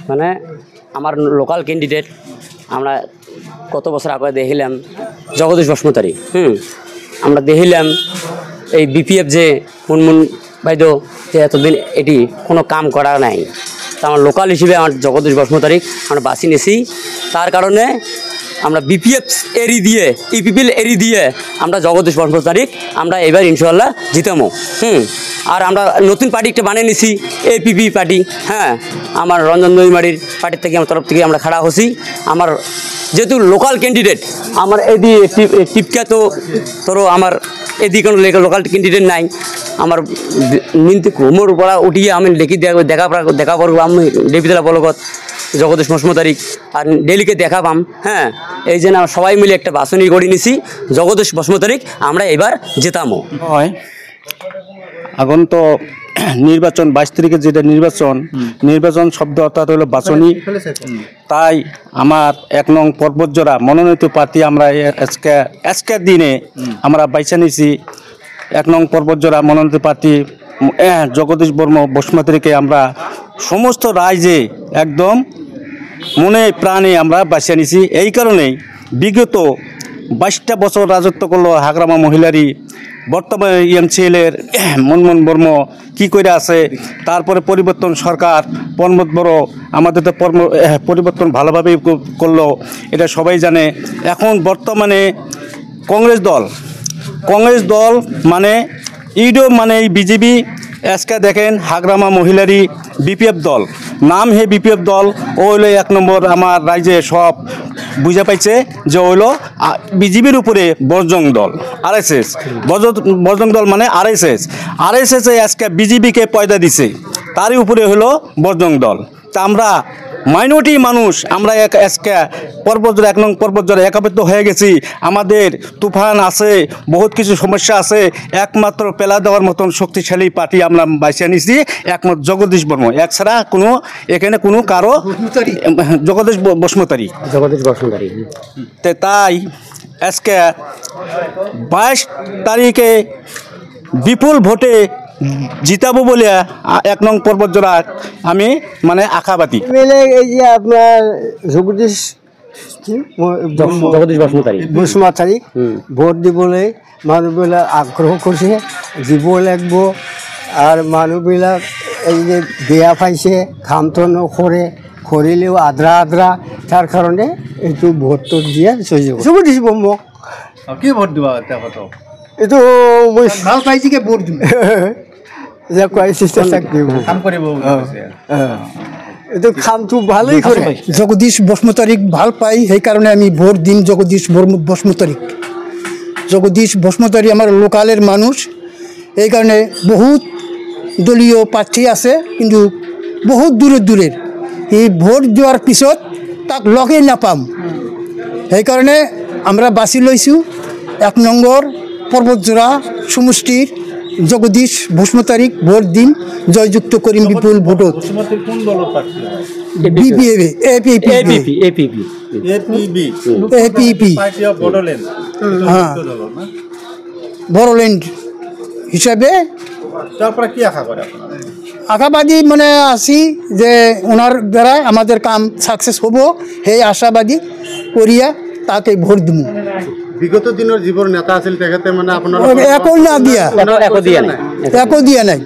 মানে আমার local candidate আমরা কত বছর আগে দেখিলাম জগদীশ বসমতারি আমরা দেখিলাম এই বিপিএফ যে মুনমুন বাইদ যে এতদিন এটি কোনো কাম করা নাই, তা আমার লোকাল হিসেবে আমার জগদীশ বসমতারি আমরা বাছি নিছি। তার কারণে আমরা বিপিএফ এরি দিয়ে ইপিপিএল এরি দিয়ে আমরা জগদীশ বসমতারি আমরা এবার ইনশাল্লাহ জিতামো। আর আমরা নতুন পার্টি একটা বানিয়ে নিছি এপিপি পার্টি। হ্যাঁ, আমার রঞ্জন দইমারির পার্টির থেকে আমার তরফ থেকে আমরা খাড়া হচ্ছি। আমার যেহেতু লোকাল ক্যান্ডিডেট আমার এদিকে টিপকা তো তোরও আমার এদিকে কোনো লোকাল ক্যান্ডিডেট নাই। আমার মিনতি ঘুমোর পড়া উঠিয়ে আমি দেখা করবো আমি ডেপিতলা বলগত জগদীশ বসমতারি আর ডেলিকে দেখা পাম। হ্যাঁ, এই জন্য সবাই মিলে একটা বাছনি করে নিছি জগদীশ বসমতারি আমরা এবার জেতামো। হয় এখন তো নির্বাচন 22 তারিখে যেটা নির্বাচন শব্দ অর্থাৎ হলো বাছনি। তাই আমার 1 নং পর্বতজোড়া মনোনীত প্রার্থী আমরা আজকের দিনে আমরা বাইছা নিছি 1 নং পর্বতজোড়া মনোনীত প্রার্থী জগদীশ বসমতারিকে আমরা সমস্ত রাজ্যে একদম মনে প্রাণে আমরা বাছিয়ে নিছি। এই কারণেই বিগত 22টা বছর রাজত্ব করলো হাগ্রামা মহিলারই বর্তমানে এমসিএলের মনমোহন বর্ম কী করে আছে, তারপরে পরিবর্তন সরকার প্রমোদ বড় আমাদের তো পরিবর্তন ভালোভাবেই করলো, এটা সবাই জানে। এখন বর্তমানে কংগ্রেস দল মানে ইডো মানে এই বিজেপি আজকে দেখেন হাগ্রামা মহিলারই বিপিএফ দল নাম হে বিপিএফ দল ও হলো 1 নম্বর আমার রাজ্যে সব বুঝা পাইছে যে হইলো বিজেপির উপরে বজরং দল আরএসএস বজরং দল মানে আরএসএস আজকে বিজেপিকে পয়দা দিছে, তারই উপরে হলো বজরং দল। তা আমরা মাইনরিটি মানুষ আমরা আজকে পর্বতজোড়া 1 নং পর্বতজোড়া একাবদ্ধ হয়ে গেছি। আমাদের তুফান আছে, বহুত কিছু সমস্যা আছে, একমাত্র পেলা দেওয়ার মতন শক্তিশালী পার্টি আমরা বাইছে নিছি একমাত্র জগদীশ বর্ম। এছাড়া কোনো এখানে কোনো কারো জগদীশ বসমতারি। তাই আজকে 22 তারিখে বিপুল ভোটে জিতাবো বলে 1 নং পর্বতজোড়া আমি মানে আশাবাদী। এই যে আপনার জগদীশ বসমতারি ভোট দিবলৈ মানুহবিলাক আগ্ৰহ কৰিছে, দিব লাগিব। আর মানুহবিলাক এই যে বেয়া পাইছে, কামটো নকৰে, কৰিলেও আদ্ৰা তাৰ কাৰণে এইটো ভোটটো দিয়ে জগদীশ বৰ্মক। কি ভোট দিবা এইটো মই ভাল পাইছিকে ভোট দিম যে কয় চিষ্টেম কাম কৰিব এইটো কামটো ভালেই কৰে। জগদীশ বসমতারিক ভাল পাই, সেইকাৰণে আমি ভোট দিম জগদীশ বসমতারিক। জগদীশ বসমতারি আমার লোকালের মানুষ, এই কারণে বহুত দলীয় প্রার্থী আছে কিন্তু বহুত দূরের এই ভোট দেওয়ার পিছত তাক লগে নাপাম। সেইকাৰণে আমরা বাছি লৈছোঁ 1 নম্বৰ পর্বতজোড়া সমষ্টির জগদীশ বসমতারিক ভোট দিম, জয়যুক্ত করিম বিপুল ভোটত। হ্যাঁ, বড়োল্যান্ড হিসাবে আশাবাদী মানে আছি যে ওনার দ্বারা আমাদের কাম সাকসেস হব, সেই আশাবাদী করিয়া তাকে ভোট দিব। বিগত দিনের জীবন নেতা আছিল তেখেতে মানে আপনার একো দিয়া নাই।